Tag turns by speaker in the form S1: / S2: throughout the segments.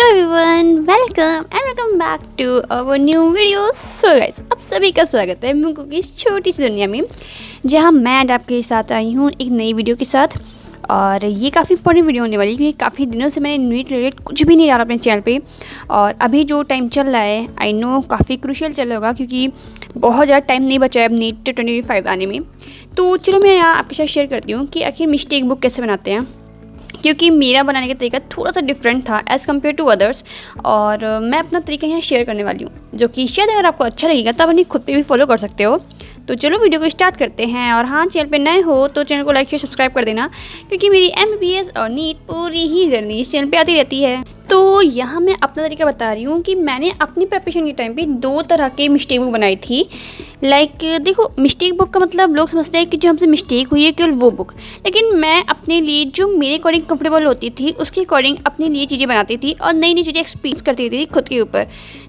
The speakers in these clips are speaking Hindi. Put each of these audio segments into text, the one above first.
S1: Everyone, welcome back to our new video. So guys, आप सभी का स्वागत है मुंकू की इस छोटी सी दुनिया में, जहां मैं आज आपके साथ आई हूं एक नई वीडियो के साथ। और ये काफ़ी इंपॉर्टेंट वीडियो होने वाली है क्योंकि काफ़ी दिनों से मैंने नीट रिलेटेड कुछ भी नहीं डाला अपने चैनल पे। और अभी जो टाइम चल रहा है, आई नो काफ़ी क्रूशियल चल रहा होगा क्योंकि बहुत ज़्यादा टाइम नहीं बचा है अब नीट 25 आने में। तो चलो मैं यहाँ आपके साथ शेयर करती हूँ कि आखिर मिस्टेक बुक कैसे बनाते हैं, क्योंकि मेरा बनाने का तरीका थोड़ा सा डिफरेंट था एज़ कम्पेयर टू अदर्स। और मैं अपना तरीका यहाँ शेयर करने वाली हूँ, जो कि शायद अगर आपको अच्छा लगेगा तब अपनी खुद पे भी फॉलो कर सकते हो। तो चलो वीडियो को स्टार्ट करते हैं। और हाँ, चैनल पे नए हो तो चैनल को लाइक शेयर सब्सक्राइब कर देना, क्योंकि मेरी MBBS और नीट पूरी ही जर्नी इस चैनल पे आती रहती है। तो यहाँ मैं अपना तरीका बता रही हूँ कि मैंने अपनी प्रिपरेशन के टाइम पे 2 तरह के मिस्टेक बुक बनाई थी। देखो, मिस्टेक बुक का मतलब लोग समझते हैं कि जो हमसे मिस्टेक हुई है केवल वो बुक, लेकिन मैं अपने लिए जो मेरे अकॉर्डिंग कंफर्टेबल होती थी उसके अकॉर्डिंग अपने लिए चीज़ें बनाती थी और नई नई चीज़ें एक्सपीरियंस करती थी खुद के ऊपर।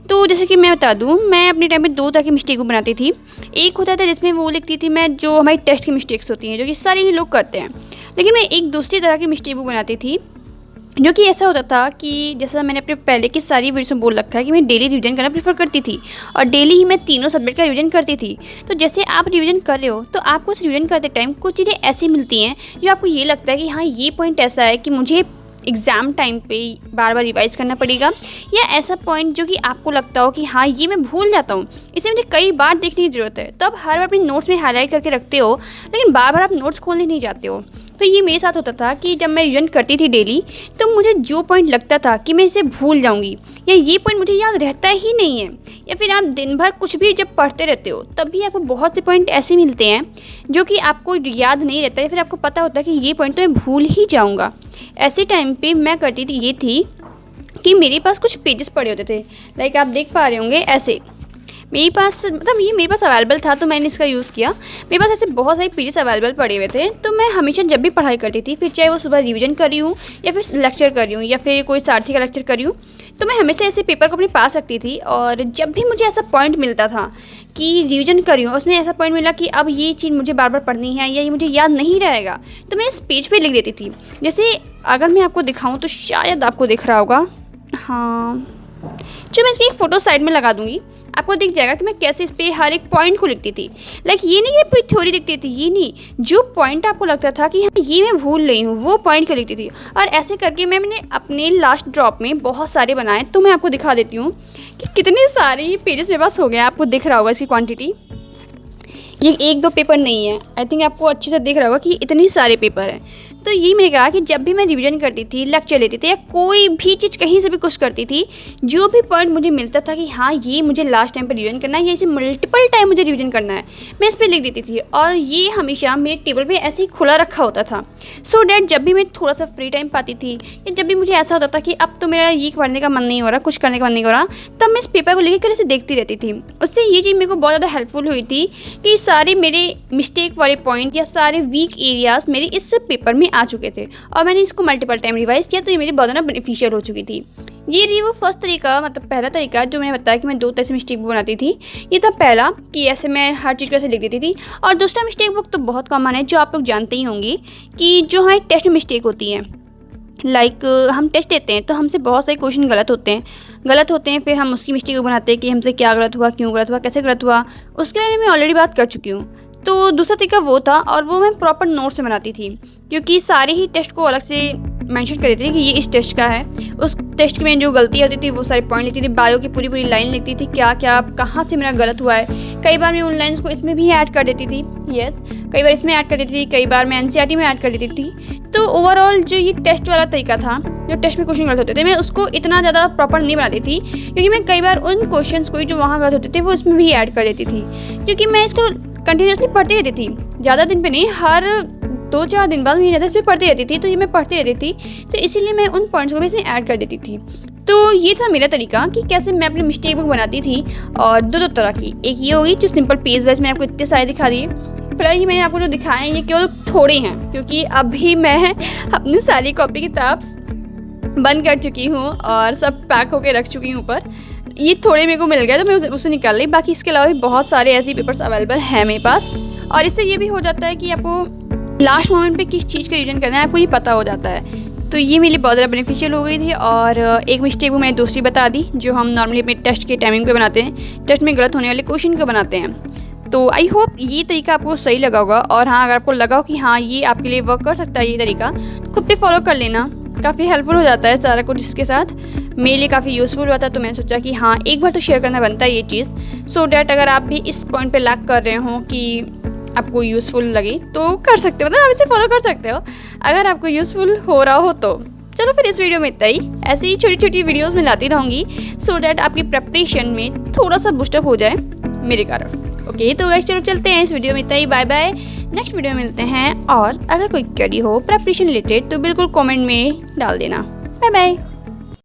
S1: तो जैसे कि मैं बता दूँ, मैं अपने टाइम पे 2 तरह की मिस्टेक बुक बनाती थी। एक होता था जिसमें वो लिखती थी मैं जो हमारी टेस्ट की मिस्टेक्स होती हैं, जो कि सारे ही लोग करते हैं। लेकिन मैं एक दूसरी तरह की मिस्टेक बुक बनाती थी, जो कि ऐसा होता था कि जैसा मैंने अपने पहले की सारी वीडियोस में बोल रखा है कि मैं डेली रिवीजन करना प्रेफर करती थी और डेली ही मैं तीनों सब्जेक्ट का रिवीजन करती थी। तो जैसे आप रिवीजन कर रहे हो तो आपको उस रिवीजन करते टाइम कुछ चीज़ें ऐसी मिलती हैं जो आपको ये लगता है कि हाँ, ये पॉइंट ऐसा है कि मुझे एग्ज़ाम टाइम पे बार बार रिवाइज़ करना पड़ेगा, या ऐसा पॉइंट जो कि आपको लगता हो कि हाँ, ये मैं भूल जाता हूँ, इसे मुझे कई बार देखने की ज़रूरत है। तो आप हर बार अपने नोट्स में हाईलाइट करके रखते हो, लेकिन बार बार आप नोट्स खोलने नहीं जाते हो। तो ये मेरे साथ होता था कि जब मैं रिवीजन करती थी डेली, तो मुझे जो पॉइंट लगता था कि मैं इसे भूल जाऊँगी या ये पॉइंट मुझे याद रहता ही नहीं है, या फिर आप दिन भर कुछ भी जब पढ़ते रहते हो तब भी आपको बहुत से पॉइंट ऐसे मिलते हैं जो कि आपको याद नहीं रहता, या फिर आपको पता होता है कि ये पॉइंट तो मैं भूल ही जाऊँगा। ऐसे टाइम पे मैं करती थी ये थी कि मेरे पास कुछ पेजेस पड़े होते थे, आप देख पा रहे होंगे ऐसे मेरे पास, मतलब ये मेरे पास अवेलेबल था तो मैंने इसका यूज़ किया। मेरे पास ऐसे बहुत सारे पेजेस अवेलेबल पड़े हुए थे, तो मैं हमेशा जब भी पढ़ाई करती थी, फिर चाहे वो सुबह रिवीजन कर रही हूँ या फिर लेक्चर कर रही हूँ या फिर कोई सारथी का लेक्चर कर रही हूँ, तो मैं हमेशा ऐसे पेपर को अपने पास रखती थी। और जब भी मुझे ऐसा पॉइंट मिलता था कि रिवीजन कर रही हूँ, उसमें ऐसा पॉइंट मिला कि अब ये चीज़ मुझे बार बार पढ़नी है या ये मुझे याद नहीं रहेगा, तो मैं इस पेज पे लिख देती थी। जैसे अगर मैं आपको दिखाऊँ तो शायद आपको दिख रहा होगा, हाँ, जो मैं इसकी एक फ़ोटो साइड में लगा दूँगी, आपको दिख जाएगा कि मैं कैसे इस पे हर एक पॉइंट को लिखती थी। ये नहीं कि थ्योरी लिखती थी, ये नहीं, जो पॉइंट आपको लगता था कि हाँ, ये मैं भूल रही हूँ, वो पॉइंट को लिखती थी। और ऐसे करके मैंने अपने लास्ट ड्रॉप में बहुत सारे बनाए। तो मैं आपको दिखा देती हूँ कि कितने सारे पेजेस मेरे पास हो गए। आपको दिख रहा होगा इसकी क्वान्टिटी, ये 1-2 पेपर नहीं है, आई थिंक आपको अच्छे से दिख रहा होगा कि इतने सारे पेपर हैं। तो ये मैंने कहा कि जब भी मैं रिवीजन करती थी, लेक्चर लेती थी या कोई भी चीज़ कहीं से भी कुछ करती थी, जो भी पॉइंट मुझे मिलता था कि हाँ, ये मुझे लास्ट टाइम पर रिवीजन करना है या इसे मल्टीपल टाइम मुझे रिवीजन करना है, मैं इस पर लिख देती थी। और ये हमेशा मेरे टेबल पे ऐसे ही खुला रखा होता था, सो डैट जब भी मैं थोड़ा सा फ्री टाइम पाती थी या जब भी मुझे ऐसा होता था कि अब तो मेरा ये पढ़ने का मन नहीं हो रहा, कुछ करने का मन नहीं हो रहा, तब मैं इस पेपर को लेकर इसे देखती रहती थी। उससे ये चीज़ मेरे को बहुत ज़्यादा हेल्पफुल हुई थी कि सारे मेरे मिस्टेक वाले पॉइंट या सारे वीक एरियाज मेरे इस पेपर में आ चुके थे और मैंने इसको मल्टीपल टाइम रिवाइज किया, तो ये मेरी बहुत ज़्यादा बेनिफिशियल हो चुकी थी। ये रही वो फर्स्ट तरीका, मतलब पहला तरीका जो मैंने बताया कि मैं 2 तरह से मिस्टेक बुक बनाती थी। ये था पहला कि ऐसे मैं हर चीज़ को ऐसे लिख देती थी। और दूसरा मिस्टेक बुक तो बहुत कॉमन है, जो आप लोग जानते ही होंगे कि जो हमारी टेस्ट में मिस्टेक होती है। हम टेस्ट देते हैं तो हमसे बहुत सारे क्वेश्चन गलत होते हैं, फिर हम उसकी मिस्टेक बनाते हैं कि हमसे क्या गलत हुआ, क्यों गलत हुआ, कैसे गलत हुआ, उसके बारे में मैं ऑलरेडी बात कर चुकी हूँ। तो दूसरा तरीका वो था, और वो मैं प्रॉपर नोट से बनाती थी, क्योंकि सारे ही टेस्ट को अलग से मेंशन कर देती थी कि ये इस टेस्ट का है। उस टेस्ट में जो गलती होती थी वो सारे पॉइंट लिखती थी, बायो की पूरी लाइन लिखती थी, क्या क्या कहाँ से मेरा गलत हुआ है। कई बार मैं उन लाइन्स को इसमें भी ऐड कर देती थी, कई बार इसमें ऐड कर देती थी, कई बार मैं NCERT में ऐड कर देती थी। तो ओवरऑल जो ये टेस्ट वाला तरीका था, जो टेस्ट में क्वेश्चन गलत होते थे, मैं उसको इतना ज़्यादा प्रॉपर नहीं बनाती थी, क्योंकि मैं कई बार उन क्वेश्चंस को जो वहाँ गलत होते थे वो इसमें भी ऐड कर देती थी, क्योंकि मैं इसको कंटिन्यूसली पढ़ती रहती थी। ज़्यादा दिन पे नहीं, हर 2-4 दिन बाद मैं इसमें पढ़ती रहती थी, तो ये मैं पढ़ती रहती थी, तो इसीलिए मैं उन पॉइंट्स को भी इसमें ऐड कर देती थी। तो ये था मेरा तरीका कि कैसे मैं अपनी मिस्टेक बुक बनाती थी। और 2 तरह की, एक ये होगी जो सिंपल पेज वाइज मैंने आपको इतने सारे दिखा दिए। फिलहाल ये मैंने आपको जो दिखाए हैं ये केवल थोड़े हैं, क्योंकि अभी मैं अपनी सारी कॉपी किताब बंद कर चुकी हूँ और सब पैक होके रख चुकी हूँ ऊपर। ये थोड़े मेरे को मिल गए तो मैं उसे निकाल ली, बाकी इसके अलावा भी बहुत सारे ऐसे पेपर्स अवेलेबल हैं मेरे पास। और इससे ये भी हो जाता है कि आपको लास्ट मोमेंट पे किस चीज़ का रिवीजन करना है आपको ये पता हो जाता है। तो ये मेरे लिए बहुत ज़्यादा बेनिफिशियल हो गई थी। और एक मिस्टेक वो मैंने दूसरी बता दी, जो हम नॉर्मली अपने टेस्ट के टाइमिंग पे बनाते हैं, टेस्ट में गलत होने वाले क्वेश्चन को बनाते हैं। तो आई होप ये तरीका आपको सही लगा होगा। और हाँ, अगर आपको लगा हो कि हाँ ये आपके लिए वर्क कर सकता है ये तरीका, तो खुद पे फॉलो कर लेना, काफ़ी हेल्पफुल हो जाता है सारा कुछ इसके साथ। मेरे लिए काफ़ी यूज़फुल हुआ था, तो मैंने सोचा कि हाँ एक बार तो शेयर करना बनता है ये चीज़, सो डैट अगर आप भी इस पॉइंट पे लैक कर रहे हो कि आपको यूज़फुल लगे तो कर सकते हो, मतलब आप इसे फॉलो कर सकते हो अगर आपको यूज़फुल हो रहा हो तो। चलो फिर इस वीडियो में इतना ही। ऐसे ही छोटी छोटी वीडियोस में लाती रहूँगी, सो डैट आपकी प्रेपरेशन में थोड़ा सा बूस्टअप हो जाए मेरे कारण। ओके, तो गाइस चलो चलते हैं, इस वीडियो में इतना ही। बाय बाय, नेक्स्ट वीडियो में मिलते हैं। और अगर कोई क्वेरी हो प्रेपरेशन रिलेटेड तो बिल्कुल कमेंट में डाल देना। Bye bye.